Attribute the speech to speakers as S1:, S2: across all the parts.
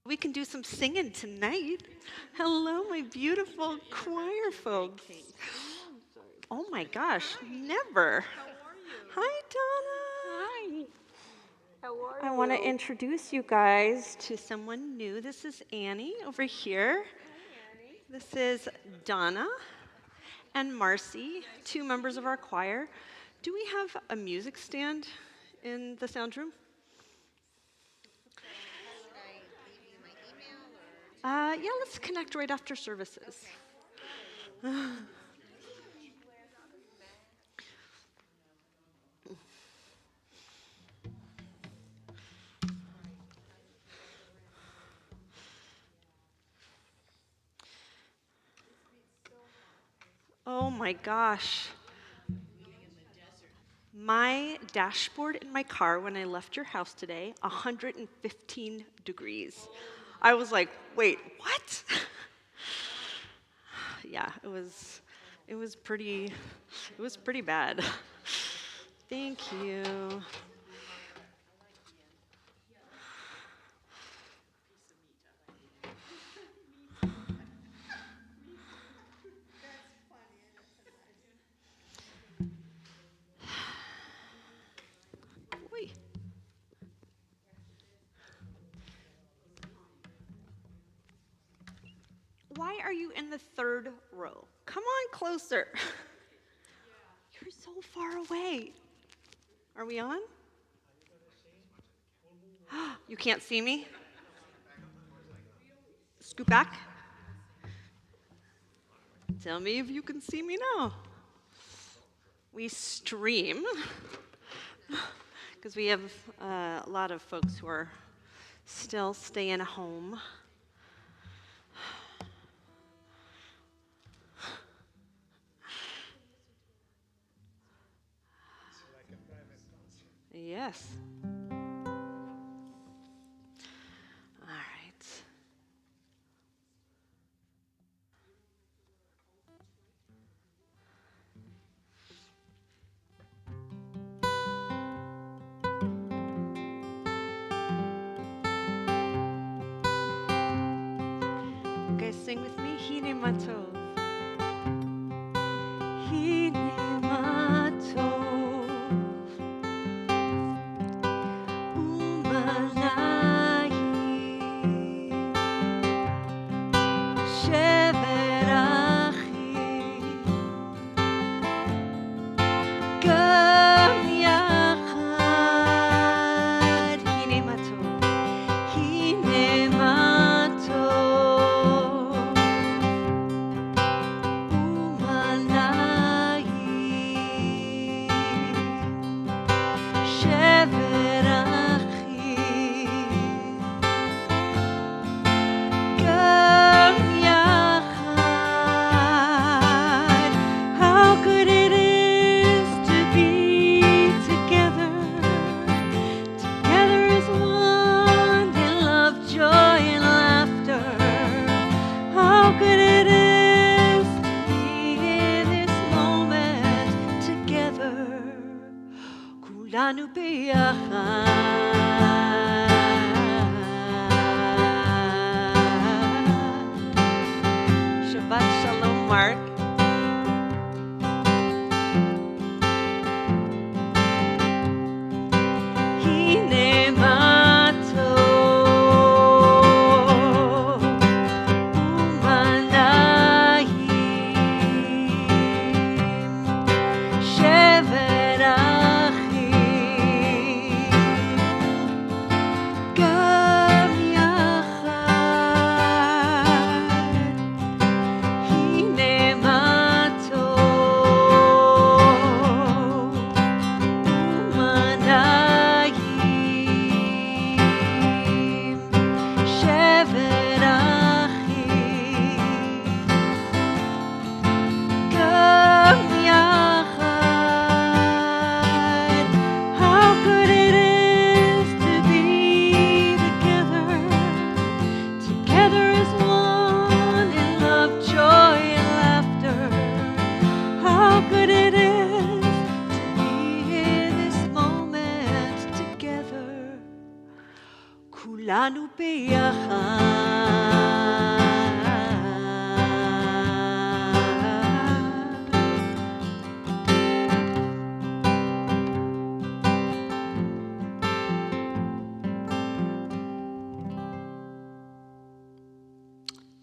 S1: We can do some singing tonight. Hello, my beautiful choir folks. Oh my gosh, never. Hi, Donna.
S2: Hi. How are you?
S1: I want to introduce you guys to someone new. This is Annie over here.
S2: Hi, Annie.
S1: This is Donna and Marcy, two members of our choir. Do we have a music stand in the sound room? Yeah, let's connect right after services. Oh my gosh. My dashboard in my car when I left your house today, 115 degrees. I was like, wait, what? Yeah, it was pretty bad. Thank you. Wait. Why are you in the third row? Come on closer. You're so far away. Are we on? You can't see me? Scoot back. Tell me if you can see me now. We stream because we have a lot of folks who are still staying home. Yes. All right. You guys sing with me. Hine matov. Hine matov. כולנו ביחד. Shabbat Shalom, Mark. הנה מה טוב ומה נעים שבר אחים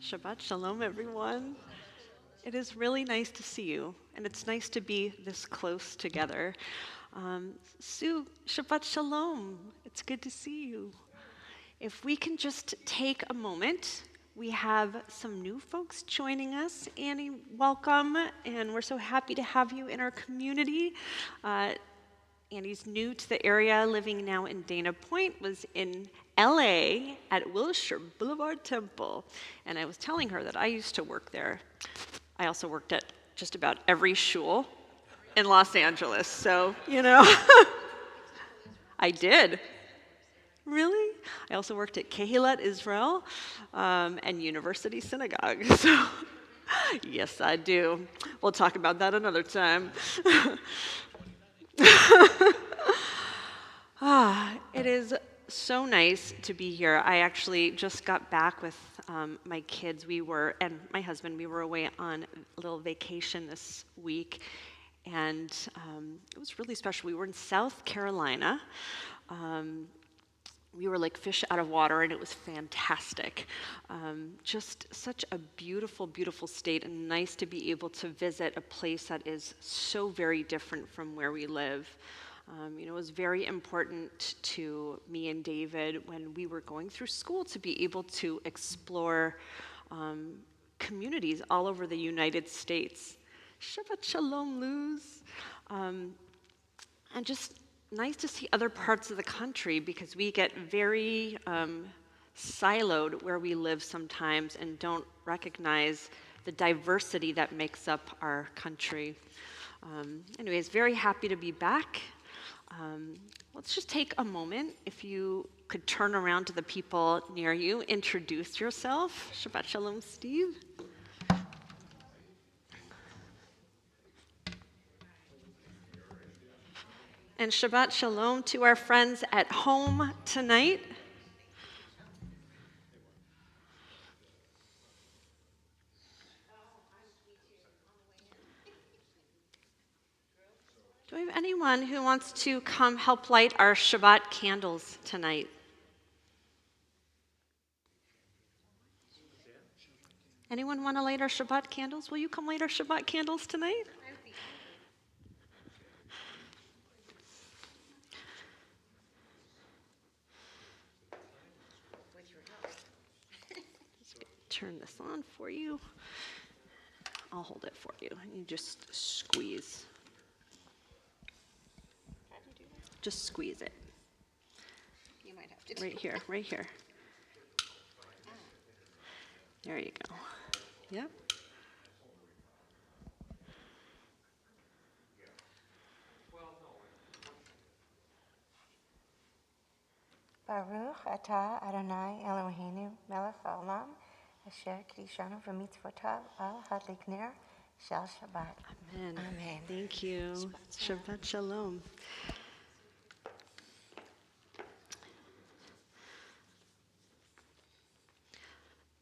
S1: Shabbat Shalom, everyone. It is really nice to see you, and it's nice to be this close together. Sue, Shabbat Shalom. It's good to see you. If we can just take a moment, we have some new folks joining us. Annie, welcome, and we're so happy to have you in our community. Annie's new to the area, living now in Dana Point, was in LA at Wilshire Boulevard Temple. And I was telling her that I used to work there. I also worked at just about every shul in Los Angeles, so, you know. I did. Really? I also worked at Kehilat Israel and University Synagogue. So, yes, I do. We'll talk about that another time. It is so nice to be here. I actually just got back with my kids. And my husband, we were away on a little vacation this week, and it was really special. We were in South Carolina. We were like fish out of water, and it was fantastic. Just such a beautiful, beautiful state, and nice to be able to visit a place that is so very different from where we live. It was very important to me and David when we were going through school to be able to explore communities all over the United States. Shabbat Shalom, Luz. And just nice to see other parts of the country, because we get very siloed where we live sometimes and don't recognize the diversity that makes up our country. Anyways, very happy to be back. Let's just take a moment. If you could turn around to the people near you, introduce yourself. Shabbat Shalom, Steve. And Shabbat Shalom to our friends at home tonight. Do we have anyone who wants to come help light our Shabbat candles tonight? Anyone want to light our Shabbat candles? Will you come light our Shabbat candles tonight? Turn this on for you. I'll hold it for you. You just squeeze.
S2: How do you do that?
S1: Just squeeze it.
S2: You might have to do
S1: Right here, right here. There you go. Yep.
S2: Baruch atah Adonai Eloheinu melech haolam asher kiddushanu v'mitzvotav al hadlik ner shel Shabbat.
S1: Amen.
S2: Amen.
S1: Thank you. Shabbat Shalom.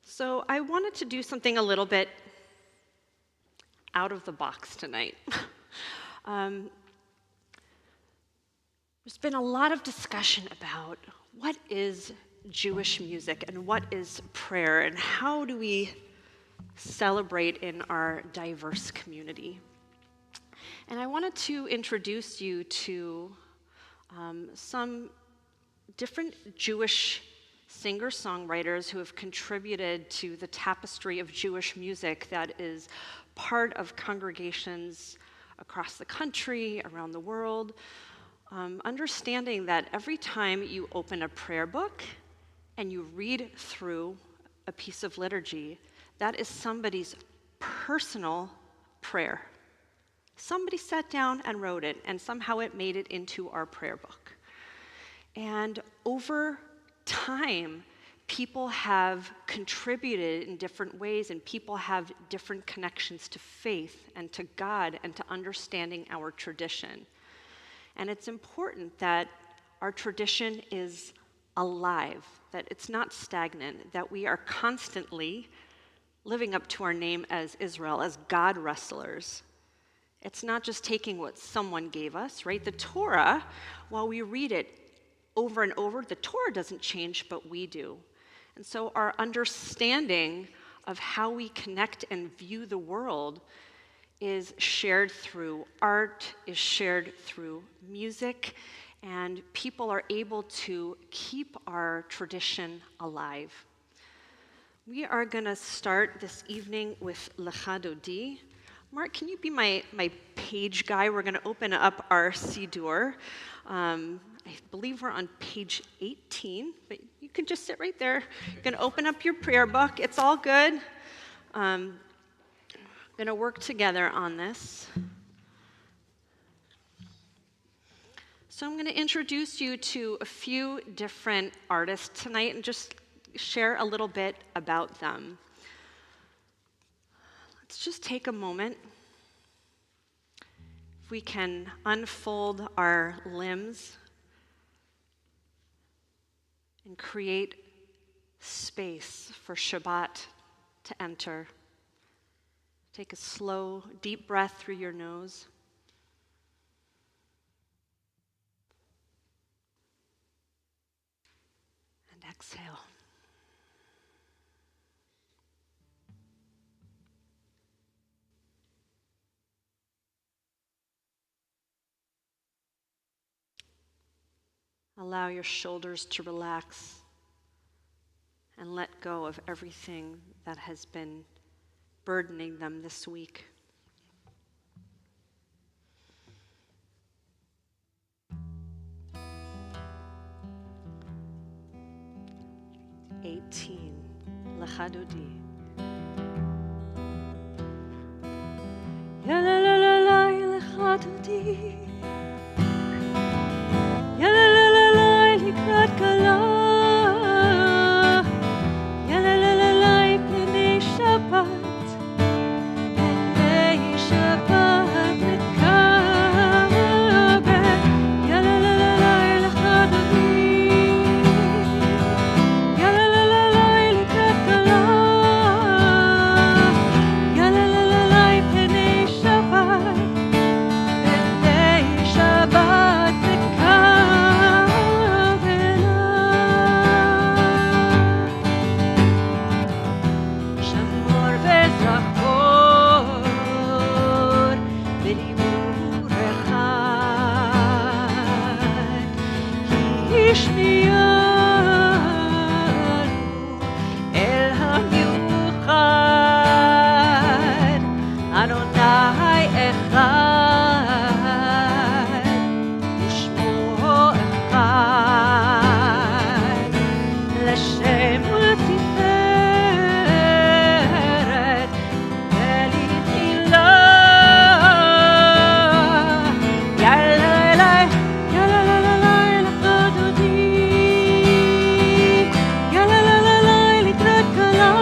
S1: So I wanted to do something a little bit out of the box tonight. There's been a lot of discussion about what is Jewish music and what is prayer and how do we celebrate in our diverse community. And I wanted to introduce you to some different Jewish singer-songwriters who have contributed to the tapestry of Jewish music that is part of congregations across the country, around the world. Understanding that every time you open a prayer book and you read through a piece of liturgy, that is somebody's personal prayer. Somebody sat down and wrote it, and somehow it made it into our prayer book. And over time, people have contributed in different ways, and people have different connections to faith and to God and to understanding our tradition. And it's important that our tradition is alive, that it's not stagnant, that we are constantly living up to our name as Israel, as God wrestlers. It's not just taking what someone gave us, right? The Torah, while we read it over and over, the Torah doesn't change, but we do. And so our understanding of how we connect and view the world is shared through art, is shared through music, and people are able to keep our tradition alive. We are going to start this evening with Lecha Dodi. Mark, can you be my page guy? We're going to open up our Siddur. I believe we're on page 18, but you can just sit right there. You're going to open up your prayer book. It's all good. Going to work together on this. So I'm going to introduce you to a few different artists tonight and just share a little bit about them. Let's just take a moment. If we can unfold our limbs and create space for Shabbat to enter. Take a slow, deep breath through your nose. And exhale. Allow your shoulders to relax and let go of everything that has been burdening them this week. Lecha Dodi. Ya la la la la, Lecha Dodi. Ya la la la la, Likrat Kala. Ya la la la la, Pnei Shabbat. Pnei Shabbat Mekaber. Ya la la la la, Lecha Dodi. Ya la la la la, Likrat Kala. Ya la la la la, Pnei Shabbat. Pnei Shabbat Adonai Echad, Ushmo Echad, L'Shem U'Tiferet, Elithilah, Ya la la la, Lecha Dodi, Ya la la la la, Likrat Kala.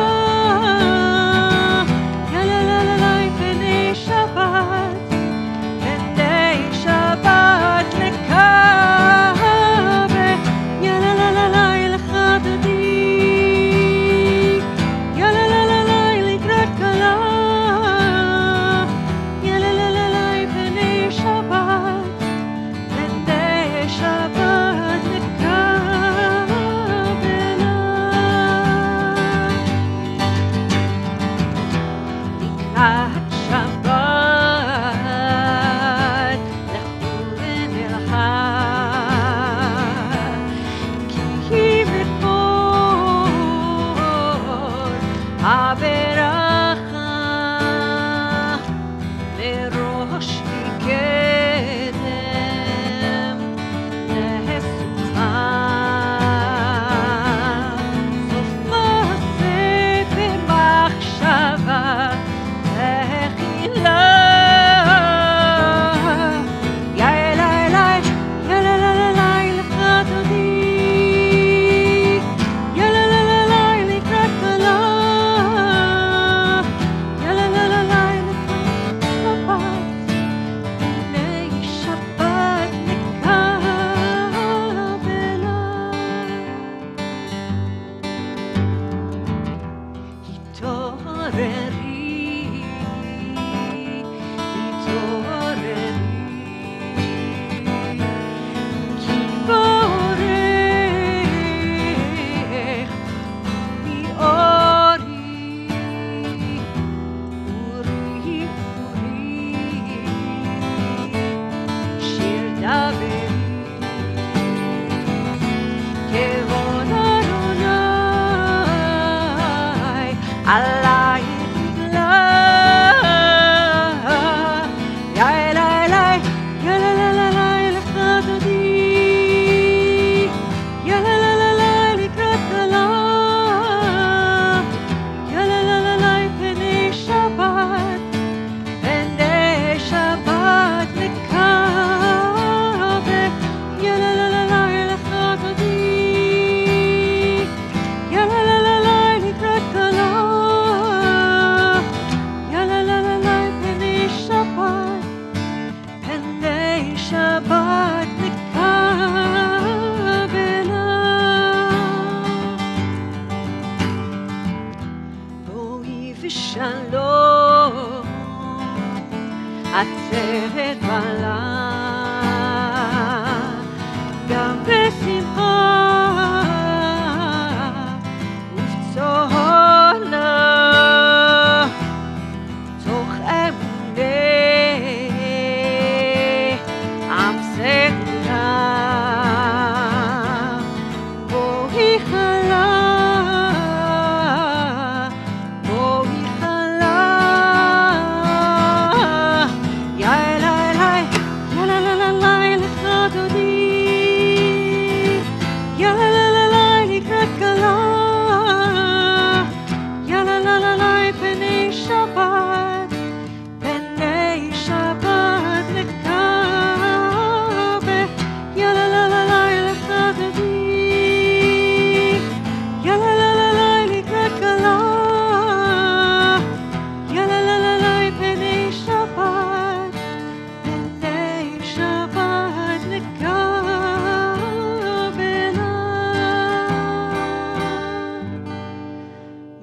S1: ושלום, עצרת בעלה, גם בשמחה ובצהלה, תוך אמוני עם סגולה, בואי חלה.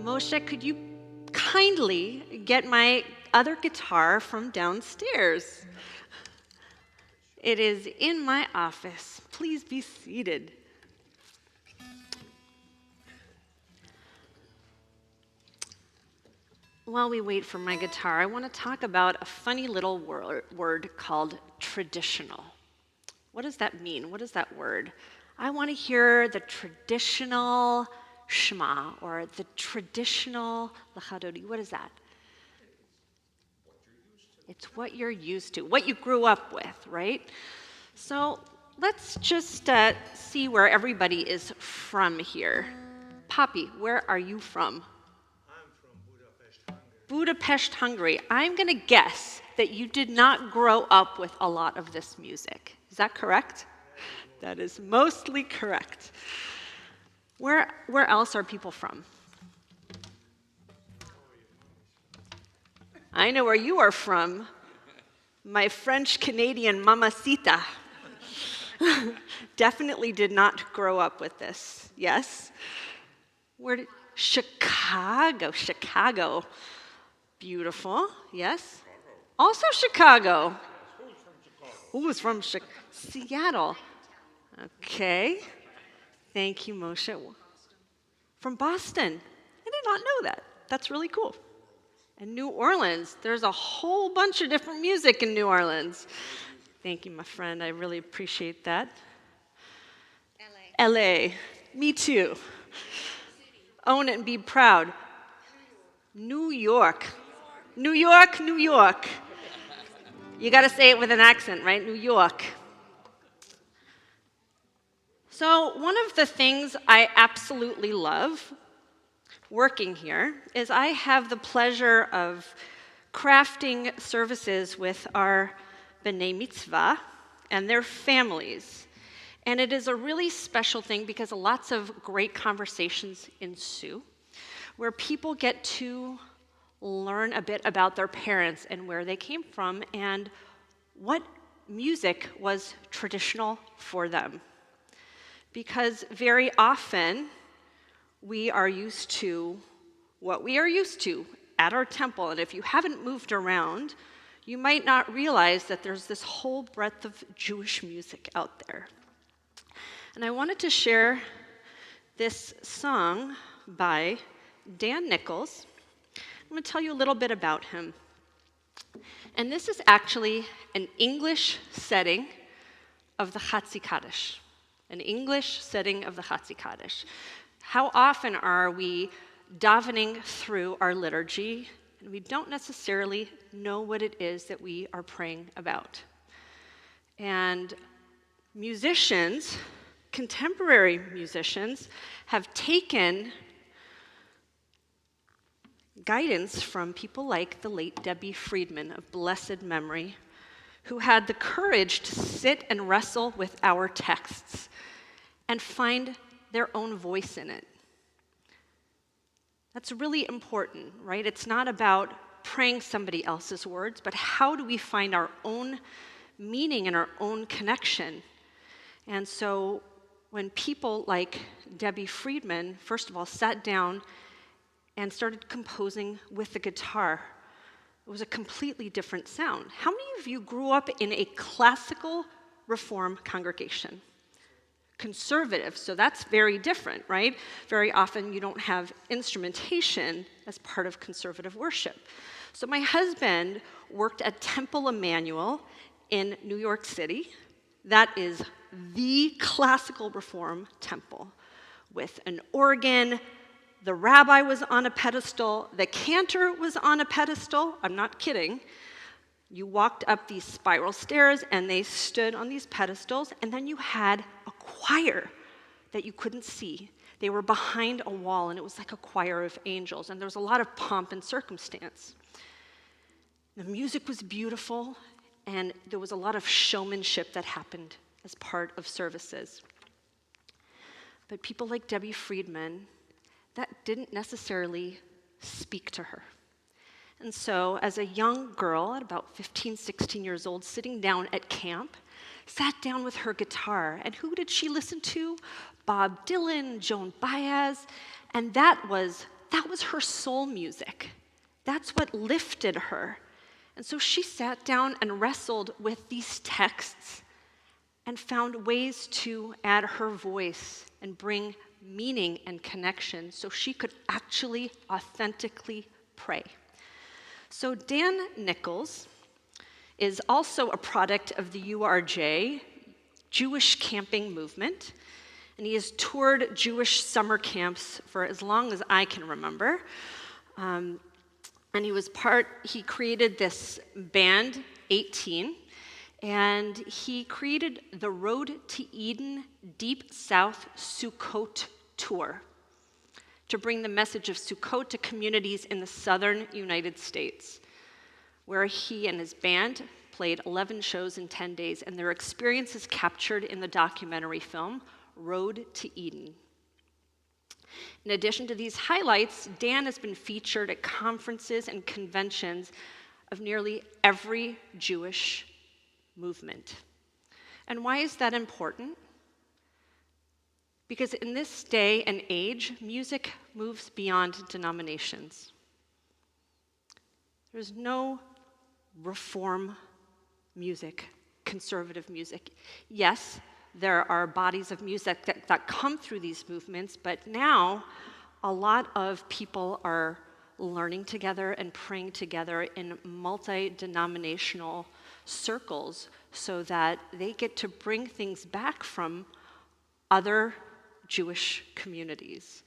S1: Moshe, could you kindly get my other guitar from downstairs? It is in my office. Please be seated. While we wait for my guitar, I want to talk about a funny little word called traditional. What does that mean? What is that word? I want to hear the traditional Shema, or the traditional Lachadodi. What is that? It's what you're used to, what you grew up with, right? So let's just see where everybody is from here. Poppy, where are you from?
S3: I'm from Budapest, Hungary.
S1: Budapest, Hungary. I'm going to guess that you did not grow up with a lot of this music. Is that correct? That is mostly correct. Where else are people from? I know where you are from. My French-Canadian mamacita. Definitely did not grow up with this. Yes? Chicago. Beautiful. Yes? Also Chicago. Who's from Chicago? Seattle. Okay. Thank you, Moshe. From Boston. I did not know that. That's really cool. And New Orleans. There's a whole bunch of different music in New Orleans. Thank you, my friend. I really appreciate that. LA. Me too. Own it and be proud. New York. New York. You got to say it with an accent, right? New York. So one of the things I absolutely love working here is I have the pleasure of crafting services with our B'nai Mitzvah and their families. And it is a really special thing because lots of great conversations ensue where people get to learn a bit about their parents and where they came from and what music was traditional for them. Because very often we are used to what we are used to at our temple, and if you haven't moved around, you might not realize that there's this whole breadth of Jewish music out there. And I wanted to share this song by Dan Nichols. I'm going to tell you a little bit about him. And this is actually an English setting of the Chatzi Kaddish. An English setting of the Chatzi Kaddish. How often are we davening through our liturgy and we don't necessarily know what it is that we are praying about? And musicians, contemporary musicians, have taken guidance from people like the late Debbie Friedman of blessed memory, who had the courage to sit and wrestle with our texts and find their own voice in it. That's really important, right? It's not about praying somebody else's words, but how do we find our own meaning and our own connection? And so when people like Debbie Friedman, first of all, sat down and started composing with the guitar, it was a completely different sound. How many of you grew up in a classical Reform congregation? Conservative, so that's very different, right? Very often you don't have instrumentation as part of conservative worship. So my husband worked at Temple Emmanuel in New York City. That is the classical Reform temple with an organ. The rabbi was on a pedestal. The cantor was on a pedestal. I'm not kidding. You walked up these spiral stairs, and they stood on these pedestals, and then you had a choir that you couldn't see. They were behind a wall, and it was like a choir of angels, and there was a lot of pomp and circumstance. The music was beautiful, and there was a lot of showmanship that happened as part of services. But people like Debbie Friedman, that didn't necessarily speak to her. And so as a young girl at about 15, 16 years old, sitting down at camp, sat down with her guitar. And who did she listen to? Bob Dylan, Joan Baez. And that was her soul music. That's what lifted her. And so she sat down and wrestled with these texts and found ways to add her voice and bring meaning and connection so she could actually authentically pray. So Dan Nichols is also a product of the URJ, Jewish Camping Movement, and he has toured Jewish summer camps for as long as I can remember. And he created this band, 18, and he created the Road to Eden Deep South Sukkot Tour to bring the message of Sukkot to communities in the southern United States, where he and his band played 11 shows in 10 days, and their experience is captured in the documentary film, Road to Eden. In addition to these highlights, Dan has been featured at conferences and conventions of nearly every Jewish movement. And why is that important? Because in this day and age, music moves beyond denominations. There's no Reform music, conservative music. Yes, there are bodies of music that come through these movements, but now a lot of people are learning together and praying together in multi-denominational circles so that they get to bring things back from other Jewish communities.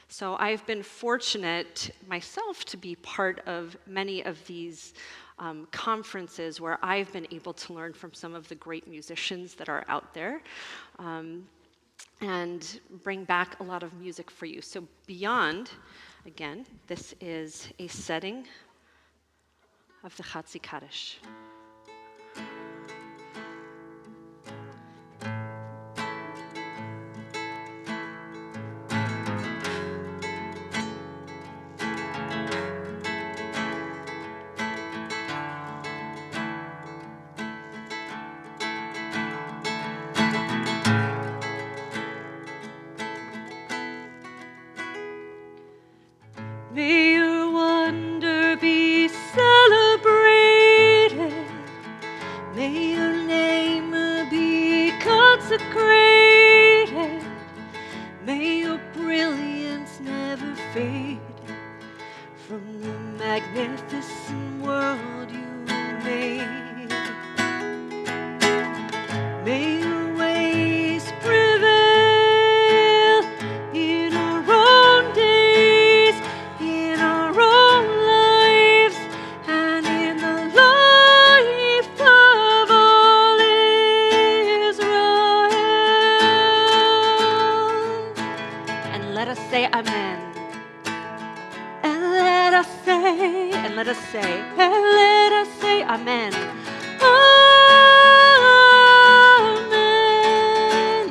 S1: So I've been fortunate myself to be part of many of these conferences where I've been able to learn from some of the great musicians that are out there and bring back a lot of music for you. So beyond, again, this is a setting of the Chatzi Kaddish. May your wonders fade from the magnificent world you made. May your ways prevail in our own days, in our own lives, and in the life of all Israel. And let us say amen. And let us say, and let us say, and let us say amen. Amen.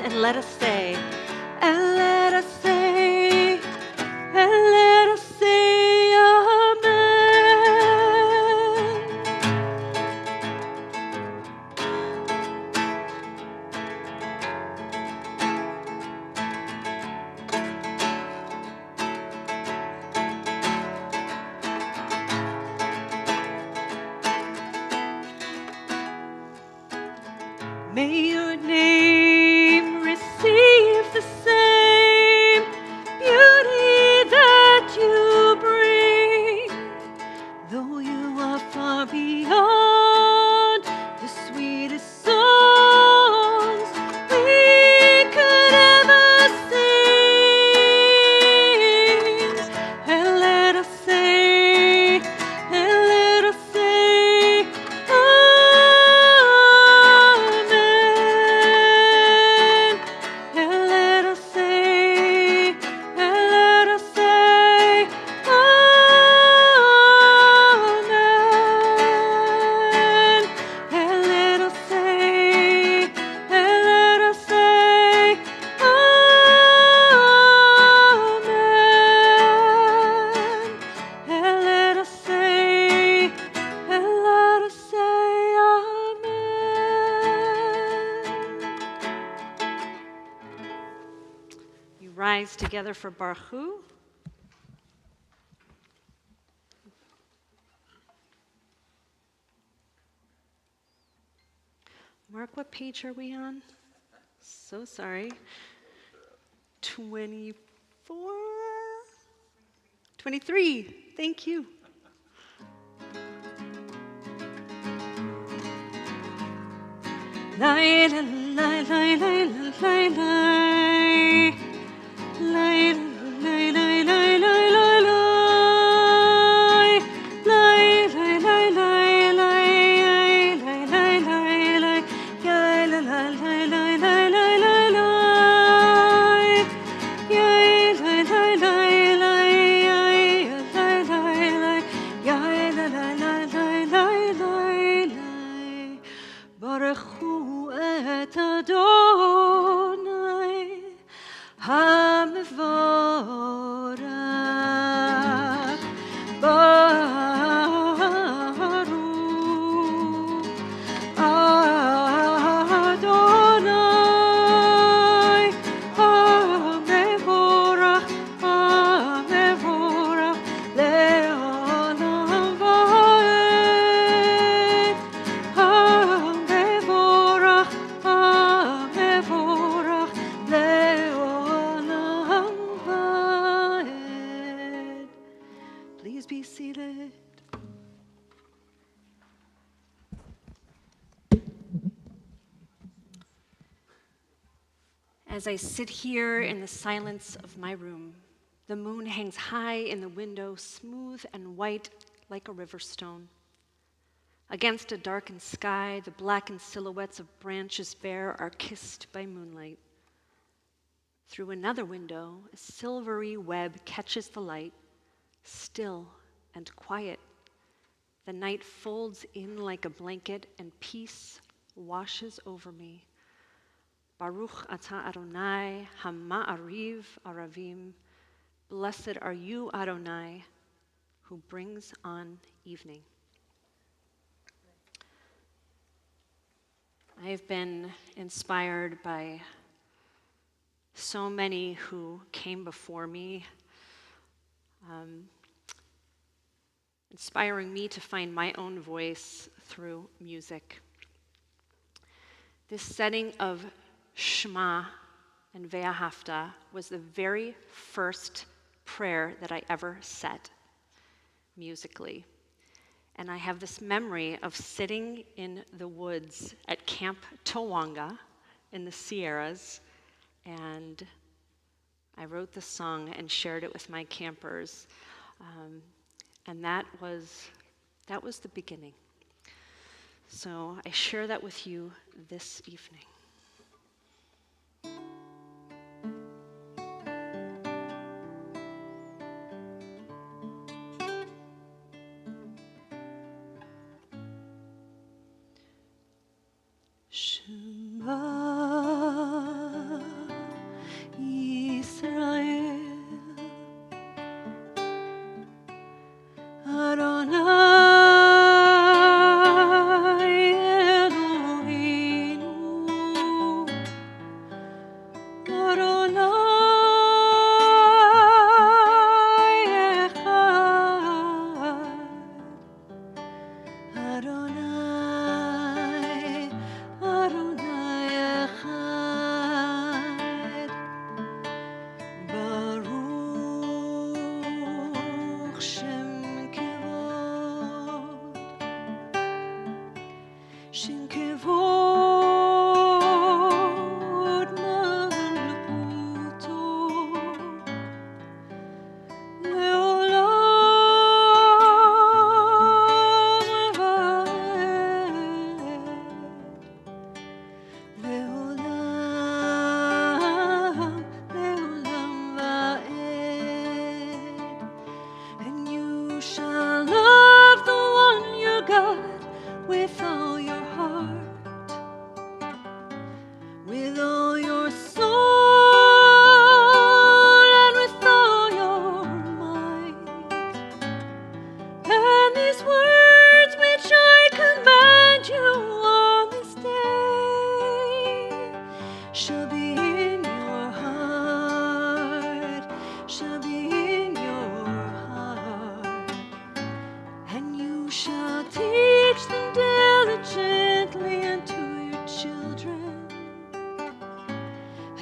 S1: And let us say, and let us say, and let us say amen. May your name receive the same beauty that you bring, though you are far beyond the sweetest songs we could ever sing. And let us say, and let us say, amen. And let us say, and let us say, amen. And let us say, and let us say, amen. And let us say, and let us say, amen. You rise together for Baruch Hu. Mark, what page are we on? So sorry. 24? 23. Thank you. Lai, la, lai, lai, lai, lai, lai. Lai, lai, lai, lai, lai, lai, lai. Lai, lai, lai, lai, lai, lai, lai, lai, lai. Yai, la, la, lai, lai, lai, lai, lai, lai. Yai, lai, lai, lai, lai, yai, lai, lai, lai. Yai, la, la, lai, lai, lai, lai, lai. Baruch Hu et Adonai HaMevorach Baruch Adonai HaMevorach HaMevorach Le'olam va'ed HaMevorach HaMevorach Le'olam va'ed. Please be seated. As I sit here in the silence of my room, the moon hangs high in the window, smooth and white like a river stone. Against a darkened sky, the blackened silhouettes of branches bare are kissed by moonlight. Through another window, a silvery web catches the light, still and quiet. The night folds in like a blanket, and peace washes over me. Baruch atah Adonai, Hama'ariv Aravim. Blessed are you, Adonai, who brings on evening. I have been inspired by so many who came before me, inspiring me to find my own voice through music. This setting of Shema and Ve'ahavta was the very first prayer that I ever said musically. And I have this memory of sitting in the woods at Camp Towanga in the Sierras, and I wrote the song and shared it with my campers. And that was the beginning. So I share that with you this evening. Shema Yisrael Adonai Eloheinu Adonai Echad Adonai Adonai Echad Baruch Shem Kevod Malchuto Leolam Vaed Leolam Vaed. And you shall love the one your God with all your heart, with all your soul, and with all your might. And these words which I command you on this day shall be in your heart, shall be in your heart. And you shall teach them diligently unto your children,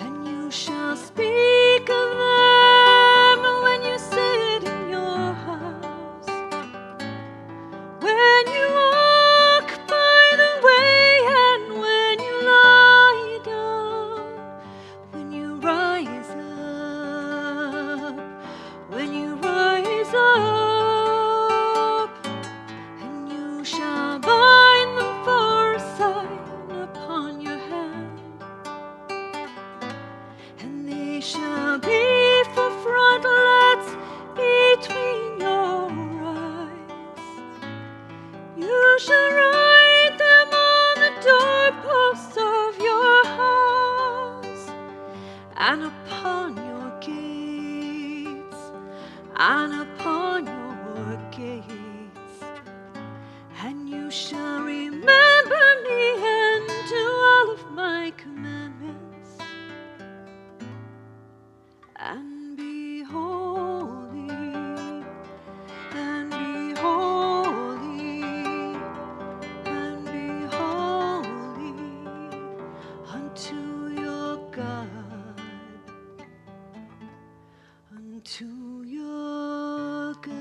S1: and you shall speak of them when you sit in your house, when you walk by the way, and when you lie down, when you rise up, when you rise up. And you shall bind them for a sign upon your hand, and they shall be for frontlets between your eyes. You shall write them on the doorposts of your house, and upon your gates, and upon your gates. And you shall remember me and do all of my commandments, and be holy, and be holy, and be holy unto your God, unto your God.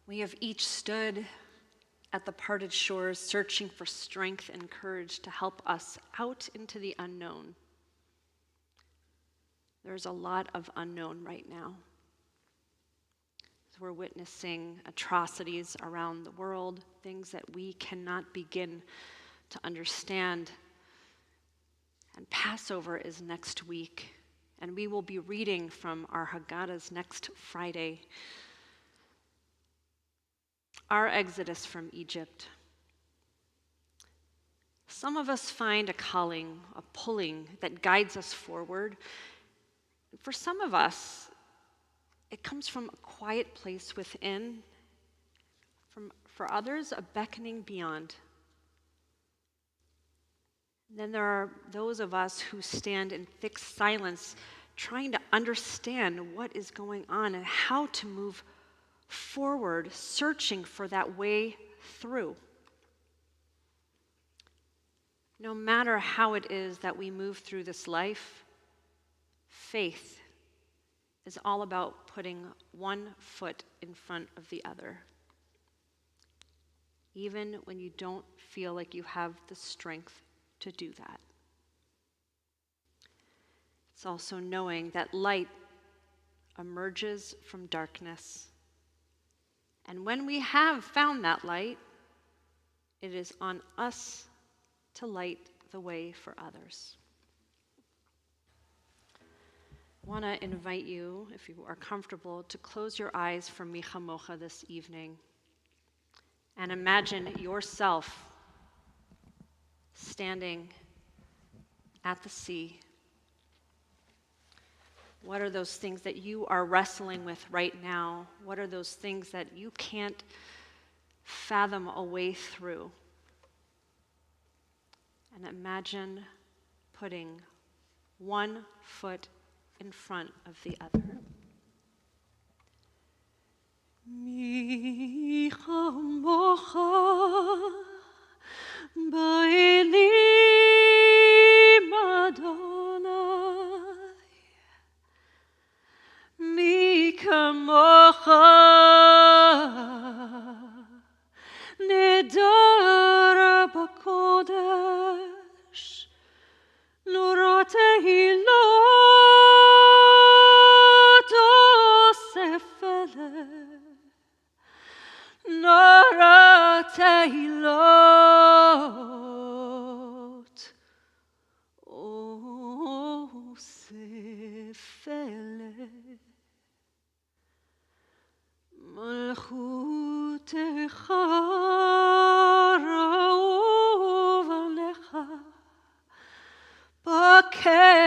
S1: We have each stood at the parted shores, searching for strength and courage to help us out into the unknown. There's a lot of unknown right now. We're witnessing atrocities around the world, things that we cannot begin to understand. And Passover is next week, and we will be reading from our Haggadahs next Friday. Our exodus from Egypt. Some of us find a calling, a pulling that guides us forward. For some of us, it comes from a quiet place within. For others, a beckoning beyond. Then there are those of us who stand in thick silence, trying to understand what is going on and how to move forward, searching for that way through. No matter how it is that we move through this life, faith is all about putting one foot in front of the other, even when you don't feel like you have the strength to do that. It's also knowing that light emerges from darkness. And when we have found that light, it is on us to light the way for others. I want to invite you, if you are comfortable, to close your eyes for Mi Chamocha this evening and imagine yourself standing at the sea. What are those things that you are wrestling with right now? What are those things that you can't fathom a way through? And imagine putting one foot in front of the other. Mi chamocha ba'elim Adonai, mi kamocha nedar b'kodesh, nurat tehilot osefele, nurat tehilot osefele. Malchutecha ra'uv alecha b'kayam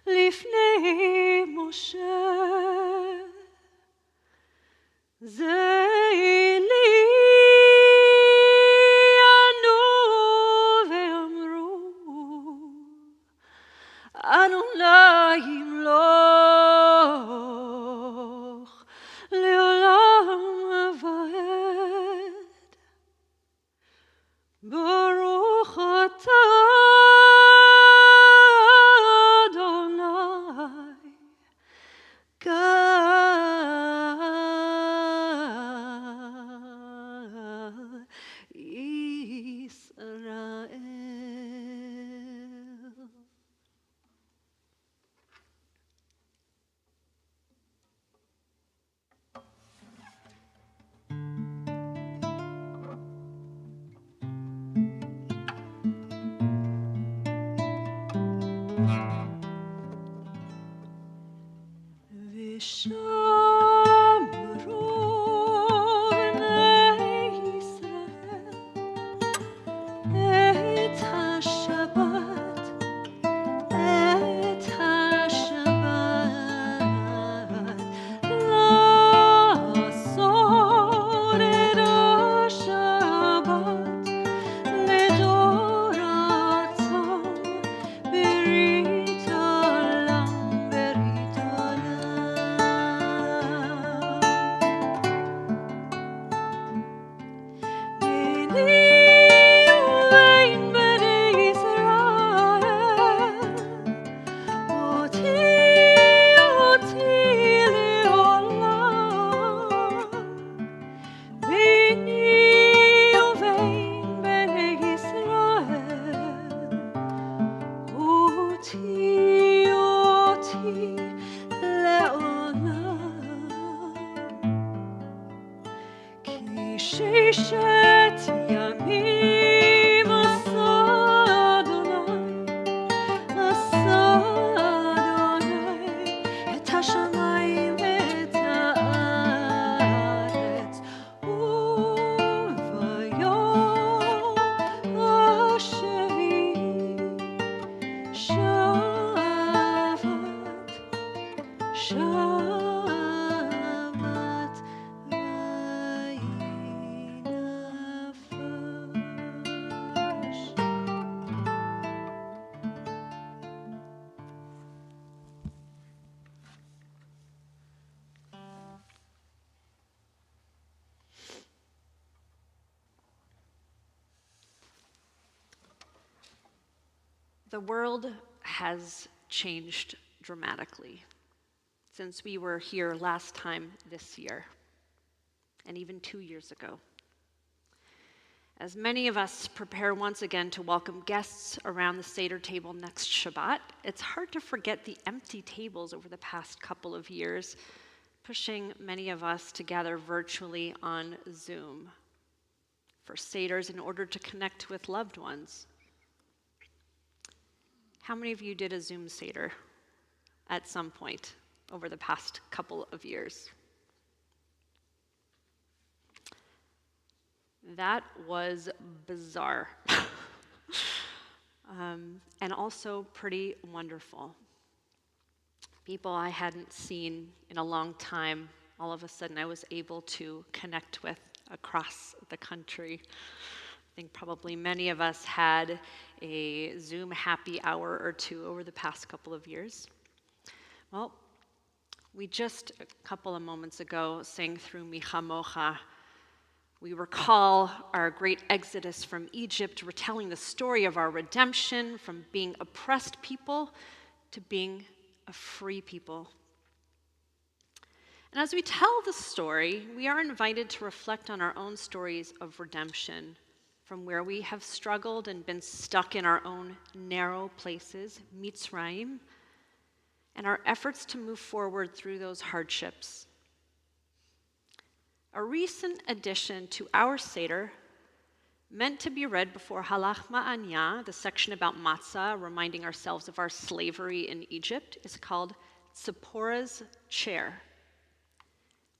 S1: lifnei Moshe zeili anu ve'amru Adonai yimloch le'olam va'ed. Baruch atah Adonai Kal Yisrael. V'shamru b'nei Yisrael et haShabbat, et haShabbat, la'asor et haShabbat ledoratam berit olam, berit Shishet yamim asa Adonai et hashamayim et haaretz, uvayom hashvi'i Shabbat, Shabbat vayinafel. The world has changed dramatically since we were here last time this year, and even 2 years ago. As many of us prepare once again to welcome guests around the Seder table next Shabbat, it's hard to forget the empty tables over the past couple of years, pushing many of us to gather virtually on Zoom for Seders in order to connect with loved ones. How many of you did a Zoom Seder at some point over the past couple of years? That was bizarre. And also pretty wonderful. People I hadn't seen in a long time, all of a sudden I was able to connect with across the country. I think probably many of us had a Zoom happy hour or two over the past couple of years. Well, we just a couple of moments ago sang through Mi Chamocha. We recall our great exodus from Egypt, retelling the story of our redemption from being oppressed people to being a free people. And as we tell the story, we are invited to reflect on our own stories of redemption, from where we have struggled and been stuck in our own narrow places, Mitzrayim, and our efforts to move forward through those hardships. A recent addition to our Seder, meant to be read before Halach Ma'anya, the section about matzah, reminding ourselves of our slavery in Egypt, is called Tzipporah's Chair.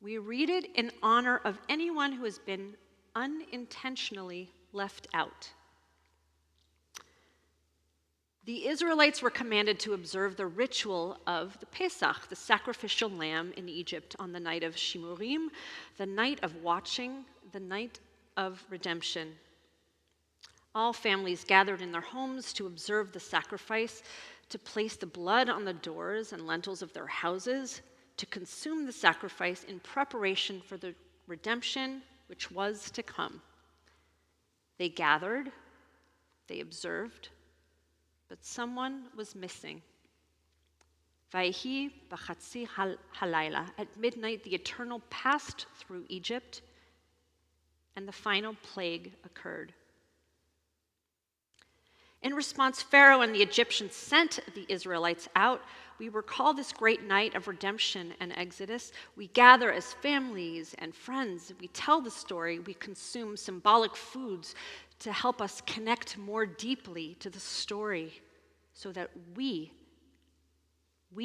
S1: We read it in honor of anyone who has been unintentionally left out. The Israelites were commanded to observe the ritual of the Pesach, the sacrificial lamb in Egypt, on the night of Shimurim, the night of watching, the night of redemption. All families gathered in their homes to observe the sacrifice, to place the blood on the doors and lintels of their houses, to consume the sacrifice in preparation for the redemption which was to come. They gathered, they observed, but someone was missing. Vayhi b'chatzi halayla. At midnight, the Eternal passed through Egypt, and the final plague occurred. In response, Pharaoh and the Egyptians sent the Israelites out. We recall this great night of redemption and exodus. We gather as families and friends. We tell the story. We consume symbolic foods to help us connect more deeply to the story so that we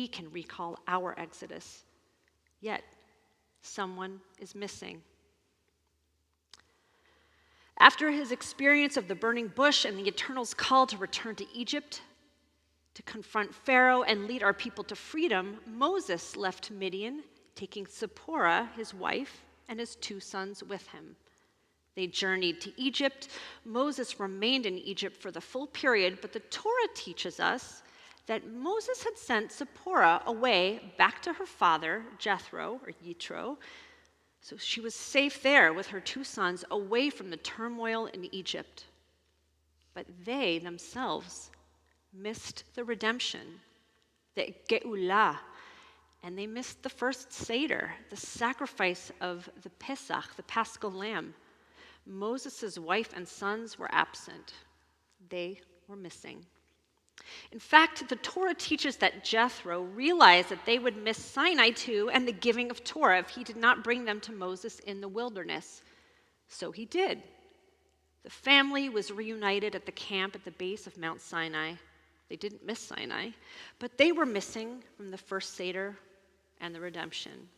S1: can recall our exodus. Yet, someone is missing. After his experience of the burning bush and the Eternal's call to return to Egypt, to confront Pharaoh and lead our people to freedom, Moses left Midian, taking Zipporah, his wife, and his 2 sons with him. They journeyed to Egypt. Moses remained in Egypt for the full period, but the Torah teaches us that Moses had sent Zipporah away back to her father, Jethro, or Yitro, so she was safe there with her 2 sons, away from the turmoil in Egypt. But they themselves missed the redemption, the Geulah, and they missed the first Seder, the sacrifice of the Pesach, the Paschal Lamb. Moses' wife and sons were absent. They were missing. In fact, the Torah teaches that Jethro realized that they would miss Sinai too and the giving of Torah if he did not bring them to Moses in the wilderness. So he did. The family was reunited at the camp at the base of Mount Sinai. They didn't miss Sinai, but they were missing from the first Seder and the redemption.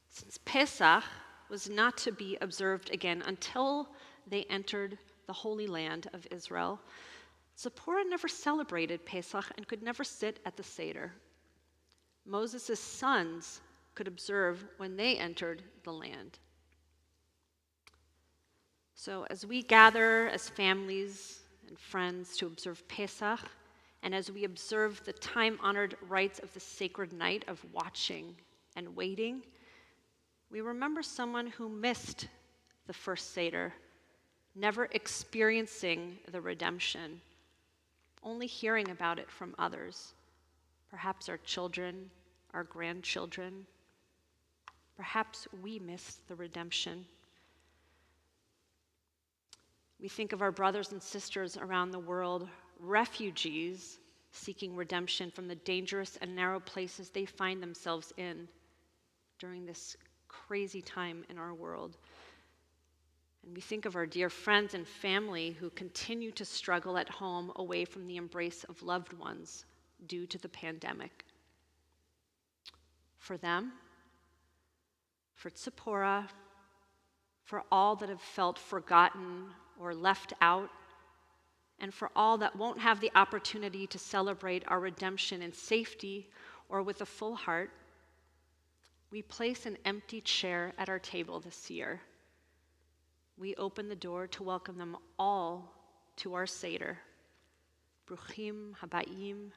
S1: Since Pesach was not to be observed again until they entered the Holy Land of Israel, Zipporah never celebrated Pesach and could never sit at the Seder. Moses' sons could observe when they entered the land. So as we gather as families and friends to observe Pesach, and as we observe the time-honored rites of the sacred night of watching and waiting, we remember someone who missed the first Seder, never experiencing the redemption. only hearing about it from others, perhaps our children, our grandchildren. Perhaps we missed the redemption. We think of our brothers and sisters around the world, refugees seeking redemption from the dangerous and narrow places they find themselves in during this crazy time in our world. And we think of our dear friends and family who continue to struggle at home away from the embrace of loved ones due to the pandemic. For them, for Tzipporah, for all that have felt forgotten or left out, and for all that won't have the opportunity to celebrate our redemption in safety or with a full heart, we place an empty chair at our table this year. We open the door to welcome them all to our Seder. Bruchim habayim,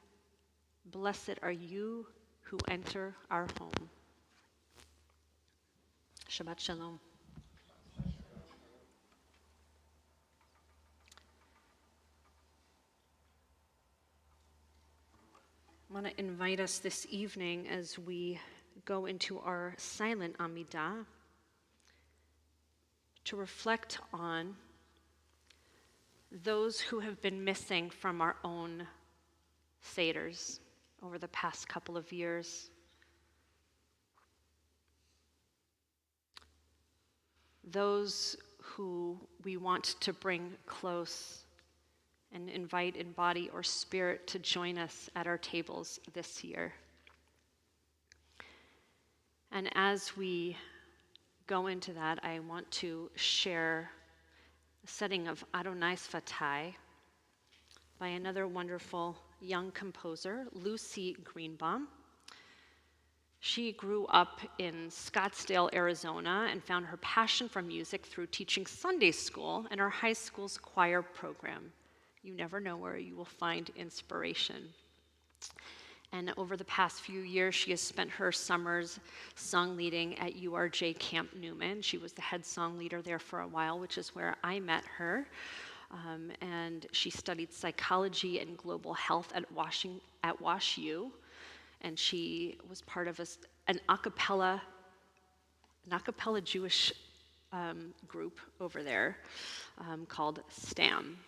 S1: blessed are you who enter our home. Shabbat shalom. I want to invite us this evening as we go into our silent Amidah to reflect on those who have been missing from our own Seders over the past couple of years. Those who we want to bring close and invite in body or spirit to join us at our tables this year. And as we go into that, I want to share a setting of Adonai Sfatai by another wonderful young composer, Lucy Greenbaum. She grew up in Scottsdale, Arizona, and found her passion for music through teaching Sunday school and her high school's choir program. You never know where you will find inspiration. And over the past few years, she has spent her summers song leading at URJ Camp Newman. She was the head song leader there for a while, which is where I met her. And she studied psychology and global health at WashU. And she was part of an a cappella Jewish group over there called STAM.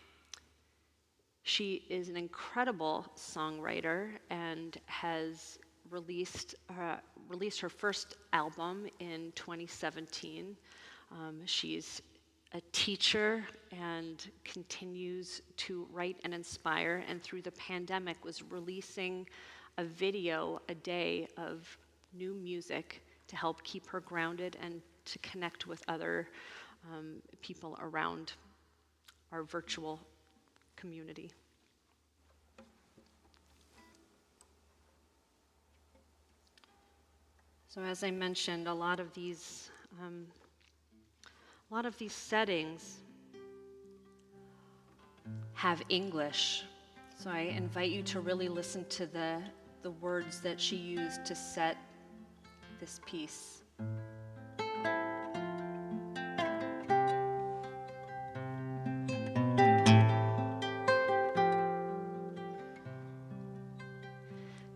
S1: She is an incredible songwriter and has released her first album in 2017. She's a teacher and continues to write and inspire, and through the pandemic was releasing a video a day of new music to help keep her grounded and to connect with other people around our virtual community. So as I mentioned, a lot of these settings have English. So I invite you to really listen to the words that she used to set this piece.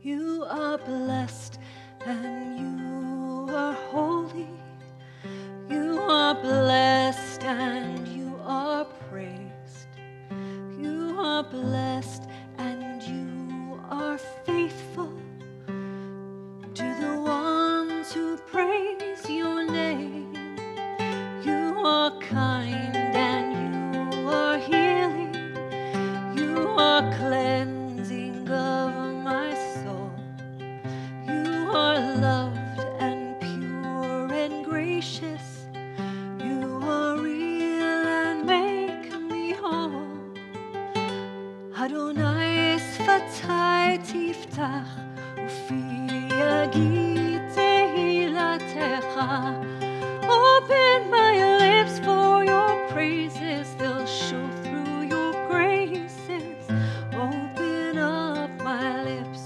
S1: You are blessed and you are holy. You are blessed and you are praised. You are blessed and you are faithful to the ones who praise your name. You are kind and you are healing. You are cleansing of my soul. You are loved and pure and gracious. You are real and make me whole. Adonai Sfatai tiftach ufi yagid tehilatecha. Open my lips for your praises, they'll show through your graces. Open up my lips.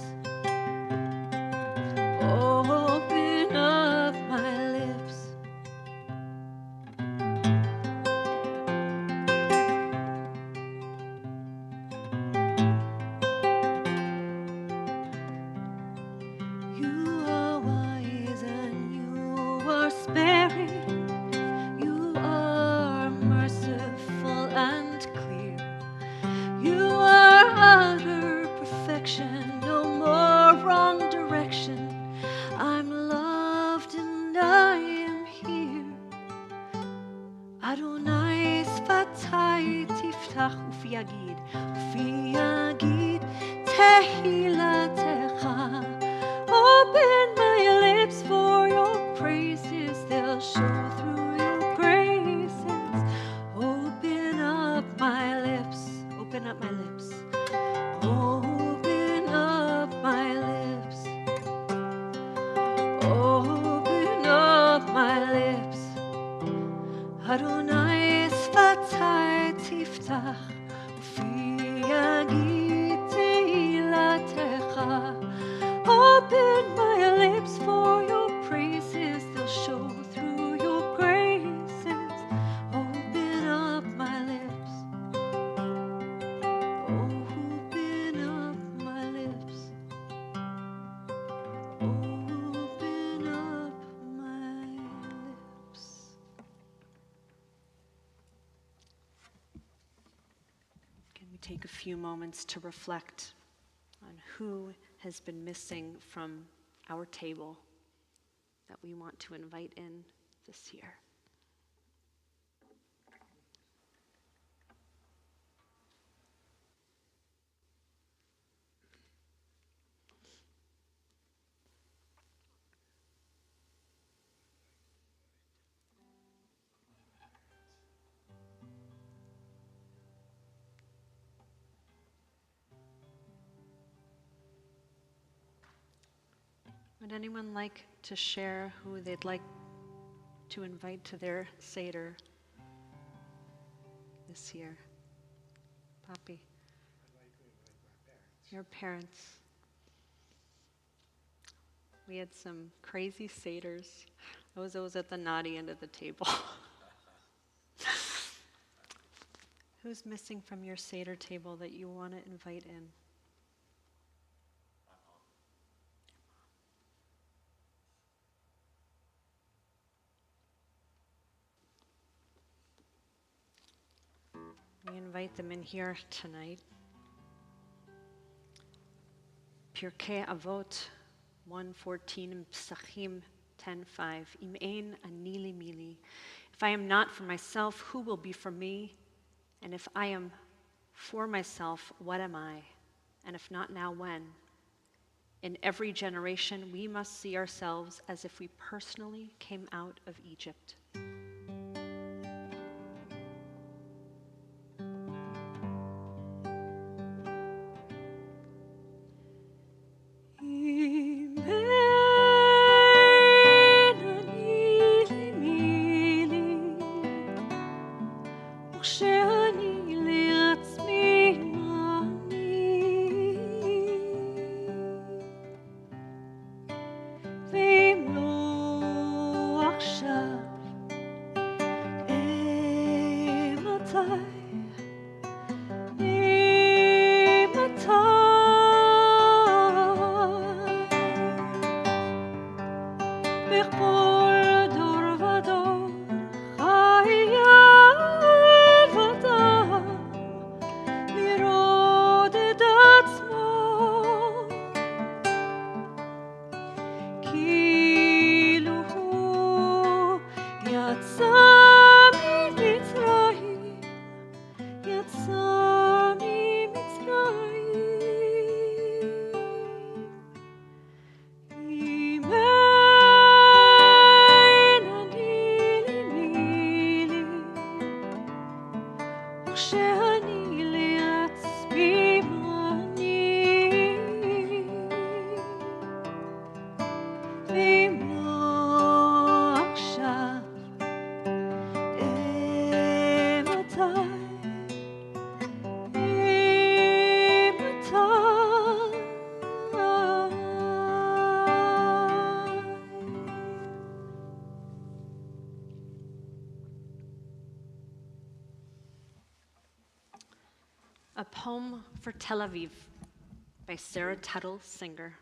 S1: Open up my lips. יפתח ופי יגיד תהילתך. Open my lips for your praises, they'll show through your graces. Open up my lips, open up my lips. Open up my lips. Open up my lips. Adonai שפתי תפתח ופי יגיד תהילתך. Open my lips for your praises, they'll show through your graces. Open up my lips. Open up my lips. Open up my lips. Can we take a few moments to reflect on who has been missing from our table that we want to invite in this year? Would anyone like to share who they'd like to invite to their Seder this year? Papi,
S3: I'd like to invite my parents.
S1: your parents. We had some crazy Seders. I was always at the naughty end of the table. Who's missing from your Seder table that you want to invite in? We invite them in here tonight. Pirkei Avot 1:14 and Psachim 10:5. Im ein ani li mili. If I am not for myself, who will be for me? And if I am for myself, what am I? And if not now, when? In every generation, we must see ourselves as if we personally came out of Egypt. A poem for Tel Aviv by Sarah Tuttle Singer.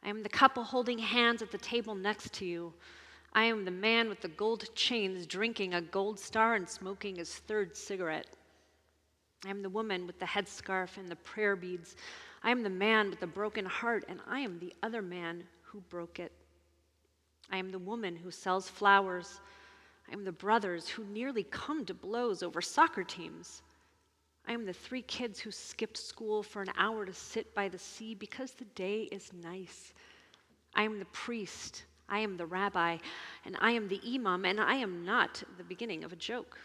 S1: I am the couple holding hands at the table next to you. I am the man with the gold chains drinking a gold star and smoking his third cigarette. I am the woman with the headscarf and the prayer beads. I am the man with the broken heart, and I am the other man who broke it. I am the woman who sells flowers. I am the brothers who nearly come to blows over soccer teams. I am the 3 kids who skipped school for an hour to sit by the sea because the day is nice. I am the priest, I am the rabbi, and I am the imam, and I am not the beginning of a joke.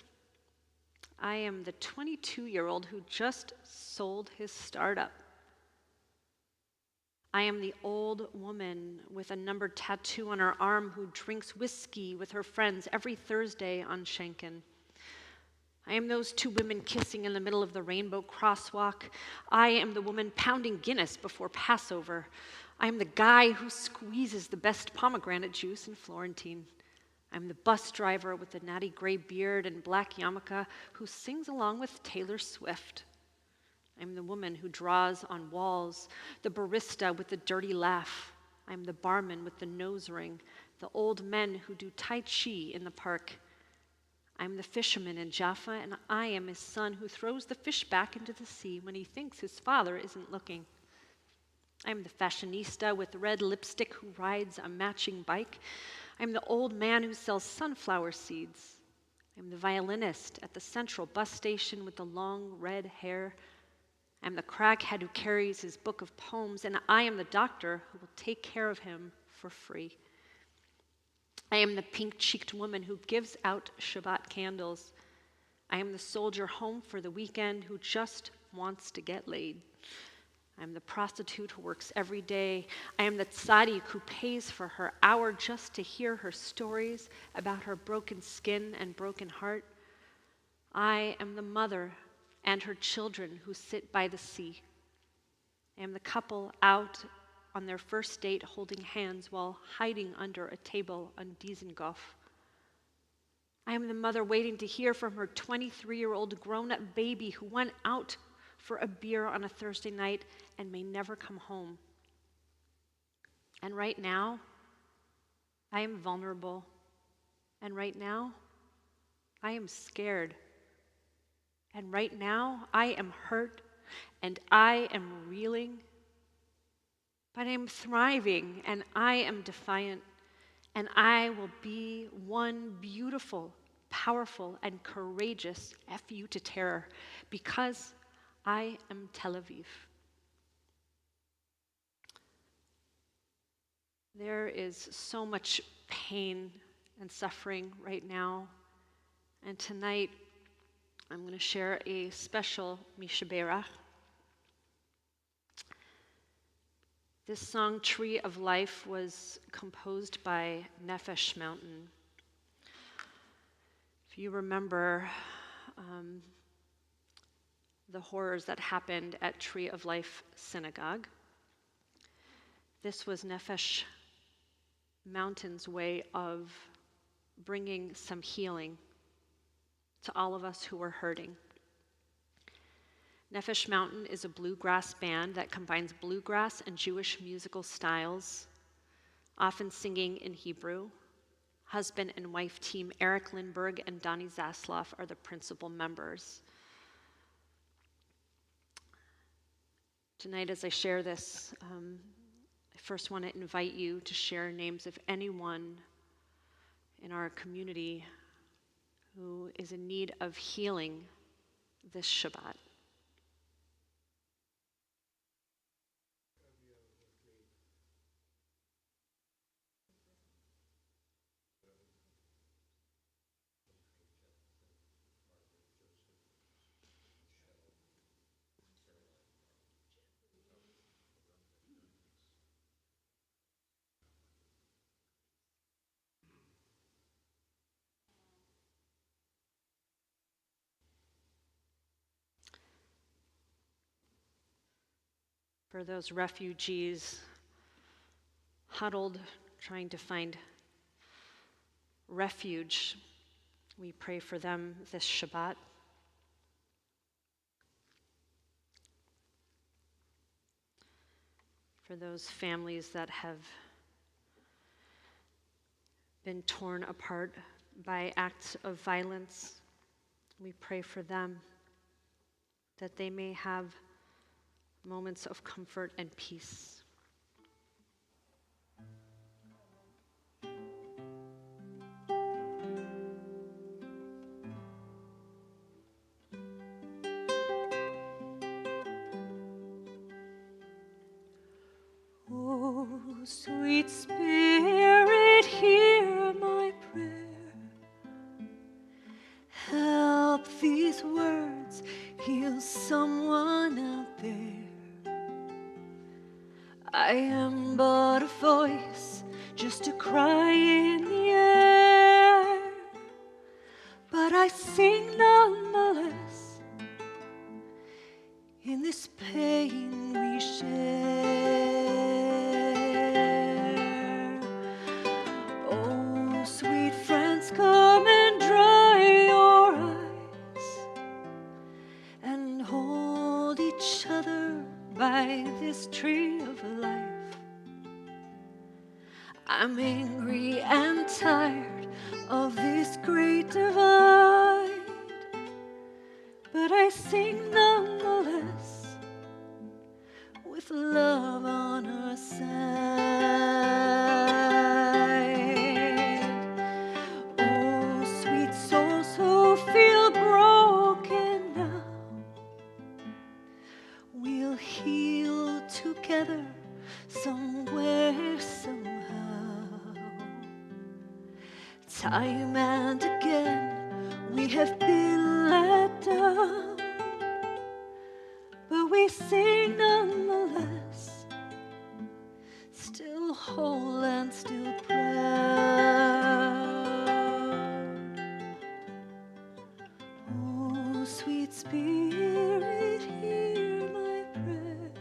S1: I am the 22-year-old who just sold his startup. I am the old woman with a numbered tattoo on her arm who drinks whiskey with her friends every Thursday on Schenken. I am those 2 women kissing in the middle of the rainbow crosswalk. I am the woman pounding Guinness before Passover. I am the guy who squeezes the best pomegranate juice in Florentine. I'm the bus driver with the natty gray beard and black yarmulke who sings along with Taylor Swift. I'm the woman who draws on walls, the barista with the dirty laugh. I'm the barman with the nose ring, the old men who do Tai Chi in the park. I'm the fisherman in Jaffa, and I am his son who throws the fish back into the sea when he thinks his father isn't looking. I'm the fashionista with red lipstick who rides a matching bike. I'm the old man who sells sunflower seeds. I'm the violinist at the central bus station with the long red hair. I'm the crackhead who carries his book of poems, and I am the doctor who will take care of him for free. I am the pink-cheeked woman who gives out Shabbat candles. I am the soldier home for the weekend who just wants to get laid. I am the prostitute who works every day. I am the tzaddik who pays for her hour just to hear her stories about her broken skin and broken heart. I am the mother and her children who sit by the sea. I am the couple out on their first date holding hands while hiding under a table on Dizengoff. I am the mother waiting to hear from her 23-year-old grown-up baby who went out for a beer on a Thursday night and may never come home. And right now, I am vulnerable. And right now, I am scared. And right now, I am hurt and I am reeling. But I am thriving and I am defiant. And I will be one beautiful, powerful, and courageous FU to terror because I am Tel Aviv. There is so much pain and suffering right now. And tonight, I'm going to share a special Mishaberach. This song, Tree of Life, was composed by Nefesh Mountain. If you remember the horrors that happened at Tree of Life Synagogue, this was Nefesh Mountain's way of bringing some healing to all of us who were hurting. Nefesh Mountain is a bluegrass band that combines bluegrass and Jewish musical styles, often singing in Hebrew. Husband and wife team Eric Lindberg and Donnie Zasloff are the principal members. Tonight, as I share this, I first want to invite you to share names of anyone in our community who is in need of healing this Shabbat. For those refugees huddled, trying to find refuge, we pray for them this Shabbat. For those families that have been torn apart by acts of violence, we pray for them that they may have moments of comfort and peace.
S4: sweet Spirit, hear my prayer. Help these words heal someone out there. I am but a voice, just a cry in the air, but I sing nonetheless in this pain we share. Oh, sweet friends, come and dry your eyes and hold each other by this tree of life. I'm angry and tired of this great divide, but I sing nonetheless with love on our side. Oh, sweet souls who feel broken now, we'll heal together somewhere, somehow. Time and again we have been let down, but we sing nonetheless, still whole and still proud. Oh, sweet Spirit, hear my prayer.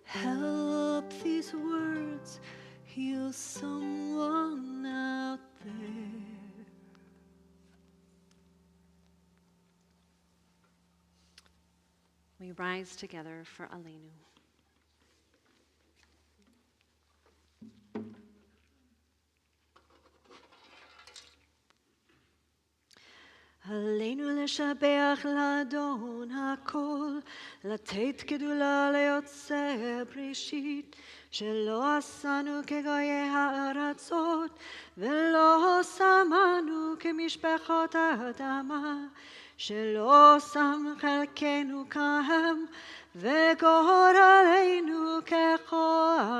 S4: Help these words heal someone out there.
S1: We rise together for Aleinu. עלינו לשבח לאדון הכל, לתת גדולה ליוצר בראשית, שלא עשנו כגויי הארצות, ולא שמנו כמשפחות האדמה, שלא שם חלקנו כהם, וגורלנו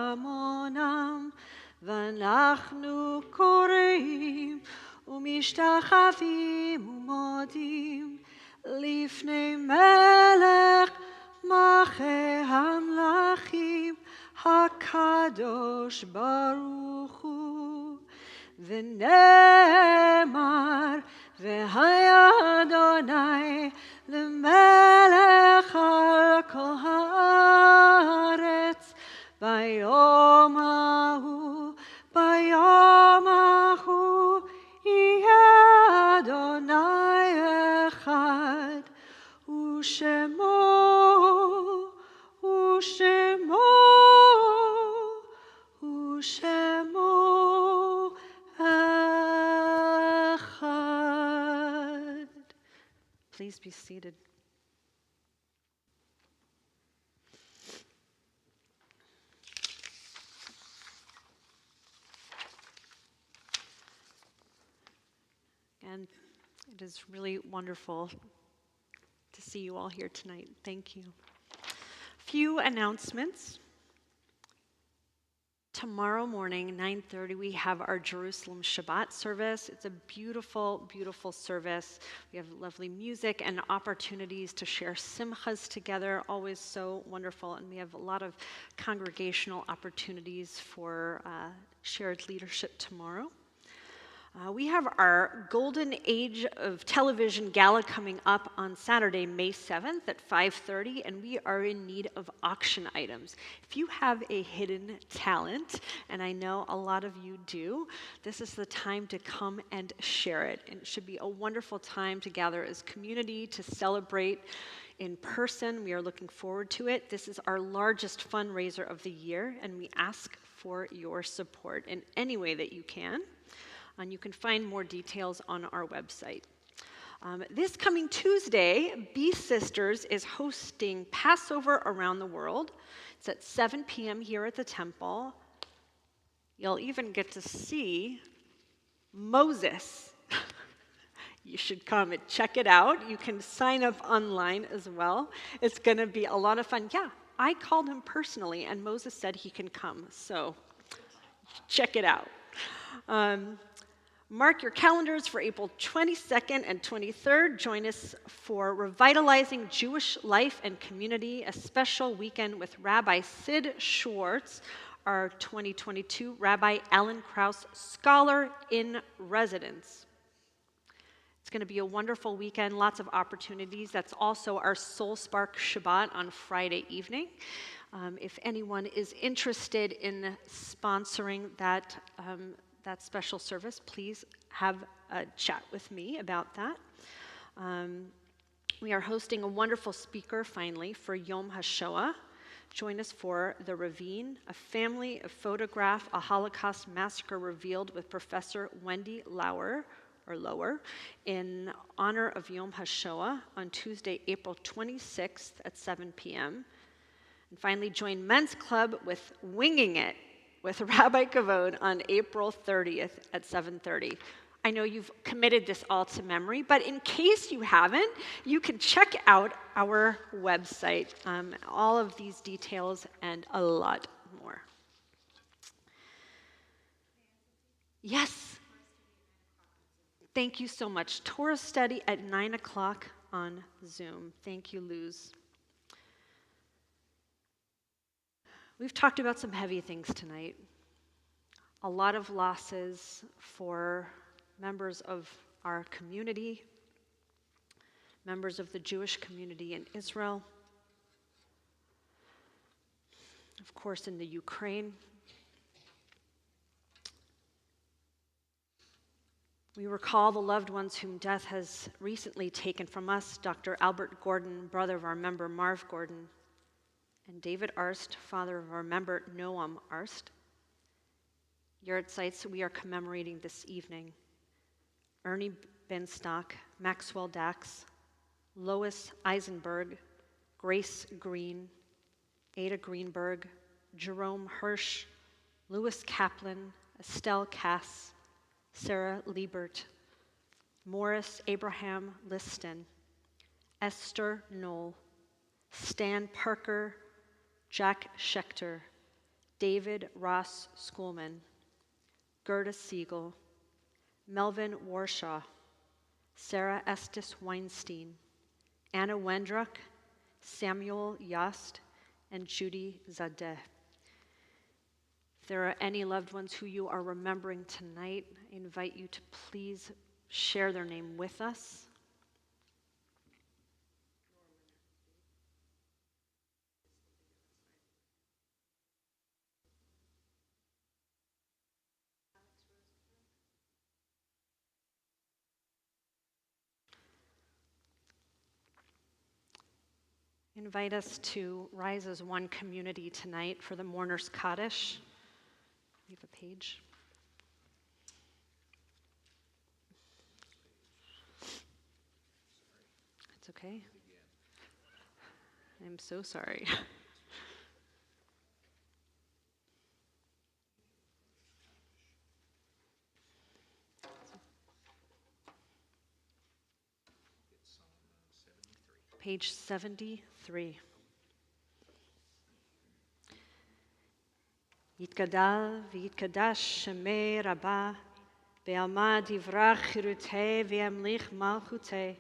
S1: כעמונם, ואנחנו קוראים ומשתחווים ומודים לפני מלך מלכי המלכים הקדוש ברוך הוא. ונאמר והיה אדוני למלך על כל הארץ ביום ההוא, ביום ההוא יהיה אדוני אחד, ושמו, ושמו, ושמו אחד. Please be seated. And it is really wonderful to see you all here tonight. Thank you. Few announcements. Tomorrow morning, 9:30, we have our Jerusalem Shabbat service. It's a beautiful, beautiful service. We have lovely music and opportunities to share simchas together, always so wonderful. And we have a lot of congregational opportunities for shared leadership tomorrow. We have our Golden Age of Television Gala coming up on Saturday, May 7th at 5:30, and we are in need of auction items. If you have a hidden talent, and I know a lot of you do, this is the time to come and share it. And it should be a wonderful time to gather as community to celebrate in person. We are looking forward to it. This is our largest fundraiser of the year, and we ask for your support in any way that you can. And you can find more details on our website. This coming Tuesday, B Sisters is hosting Passover Around the World. It's at 7 p.m. here at the temple. You'll even get to see Moses. You should come and check it out. You can sign up online as well. It's going to be a lot of fun. Yeah, I called him personally, and Moses said he can come. So check it out. Mark your calendars for April 22nd and 23rd. Join us for Revitalizing Jewish Life and Community, a special weekend with Rabbi Sid Schwartz, our 2022 Rabbi Alan Krauss Scholar in Residence. It's going to be a wonderful weekend, lots of opportunities. That's also our Soul Spark Shabbat on Friday evening. If anyone is interested in sponsoring that special service, please have a chat with me about that. We are hosting a wonderful speaker, finally, for Yom HaShoah. Join us for The Ravine, a family of photograph, a Holocaust massacre revealed with Professor Wendy Lower, in honor of Yom HaShoah on Tuesday, April 26th at 7 p.m. And finally, join Men's Club with Winging It with Rabbi Kavod on April 30th at 7:30. I know you've committed this all to memory, but in case you haven't, you can check out our website, all of these details and a lot more. Yes. Thank you so much. Torah study at 9 o'clock on Zoom. Thank you, Luz. We've talked about some heavy things tonight. A lot of losses for members of our community, members of the Jewish community in Israel, of course in the Ukraine. We recall the loved ones whom death has recently taken from us, Dr. Albert Gordon, brother of our member Marv Gordon, and David Arst, father of our member Noam Arst. Yahrzeits we are commemorating this evening: Ernie Benstock, Maxwell Dax, Lois Eisenberg, Grace Green, Ada Greenberg, Jerome Hirsch, Louis Kaplan, Estelle Cass, Sarah Liebert, Morris Abraham Liston, Esther Knoll, Stan Parker, Jack Schechter, David Ross Schoolman, Gerda Siegel, Melvin Warshaw, Sarah Estes Weinstein, Anna Wendruck, Samuel Yost, and Judy Zadeh. If there are any loved ones who you are remembering tonight, I invite you to please share their name with us. Invite us to rise as one community tonight for the Mourner's Kaddish. We have a page. It's okay. I'm so sorry. Page 73. יתגדל ויתקדש שמי רבה, בעלמא דברה חירותי וימליך מלכותי,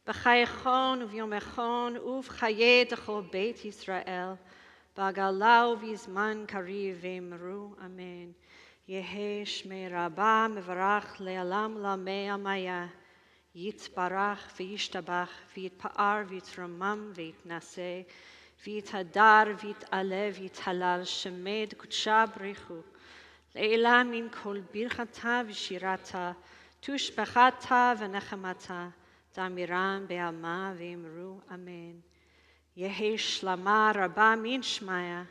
S1: בחייכון וביומכון ובחיי דכל בית ישראל, בגאולה ובזמן קריב ואמרו אמן. יהי שמי רבה מברך לעולם לעמי עמיה, יתברך וישתבח ויתפאר ויתרומם ויתנשא, ויתהדר ויתעלה ויתהלל שמי דקודשה בריחו, לעילה מן כל ברכתה ושירתה, תושבחתה ונחמתה, תאמירם בעלמא ואמרו אמן. יהי שלמה רבה מן שמיה,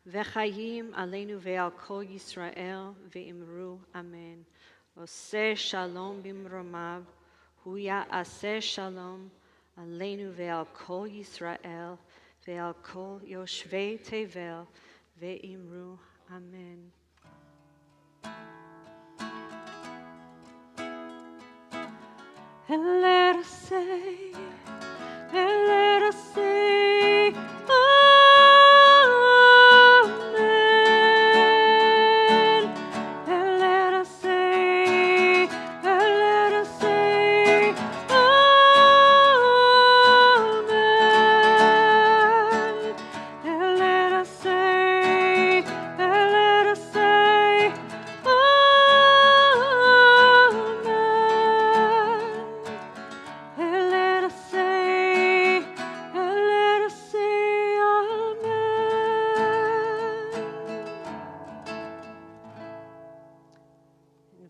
S1: וחיים עלינו ועל כל ישראל, ואמרו אמן. עושה שלום במרומיו, הוא יעשה שלום עלינו ועל כל ישראל, ועל כל יושבי תבל, ואמרו אמן.
S4: And let us say,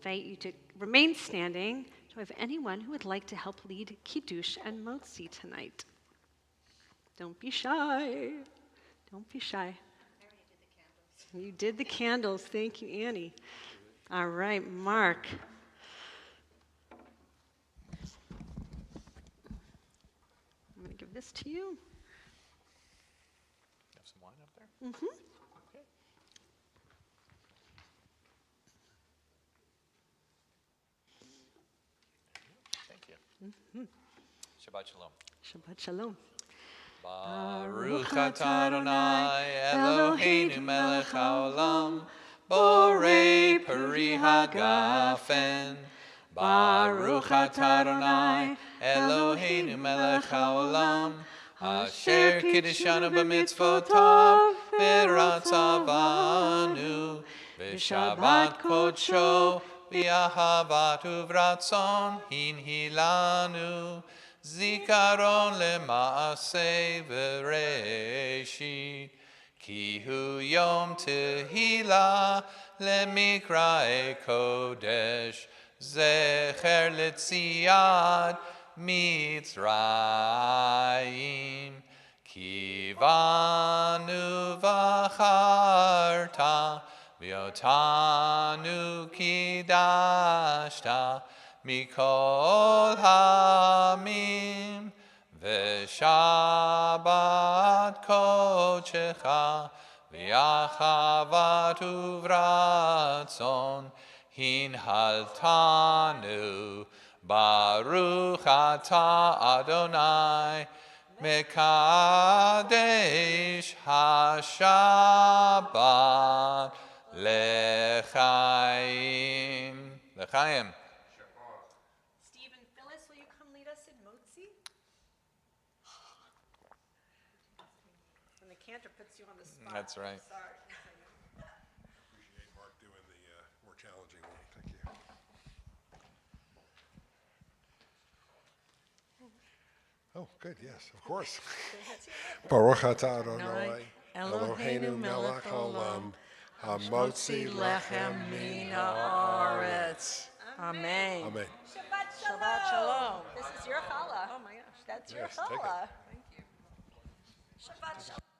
S1: invite you to remain standing. Do I have anyone who would like to help lead Kiddush and Motzi tonight? Don't be shy. Don't be shy. You did the candles. Thank you, Annie. All right, Mark. I'm going to give this to you.
S5: Have some wine up there?
S1: Mm-hmm.
S5: Okay. Thank you. Shabbat shalom.
S1: Shabbat shalom.
S5: Baruch atah Adonai Eloheinu melech haolam borei peri hagafen. Baruch atah Adonai Eloheinu melech haolam asher kiddushanu b'mitzvotav v'ratzavanu v'shabbat kodsho v'ahavat uvratzon hinhilanu Zikaron lemaaseh v'reishit ki hu yom tehila lemikrae kodesh zecher letziad mitzrayim ki vanu v'acharta v'yotanu kidashta Mikol hamim v'shabbat kodshecha v'achavat uvratzon hinhaltanu baruch atah Adonai mekadesh hashabbat lechaim. Lechaim.
S1: Will you come lead us in Motzi? When the cantor puts you on the spot.
S5: That's right.
S1: Sorry.
S3: Appreciate Mark doing the more challenging one. Thank you. Oh, good. Yes, of course. Baruch atah Adonai Eloheinu melech haolam hamotzi lechem min haaretz.
S2: Amen.
S3: Amen.
S2: Shabbat shalom. This is your challah.
S1: Oh my gosh, that's
S3: Yes, take it.
S2: Shabbat shalom.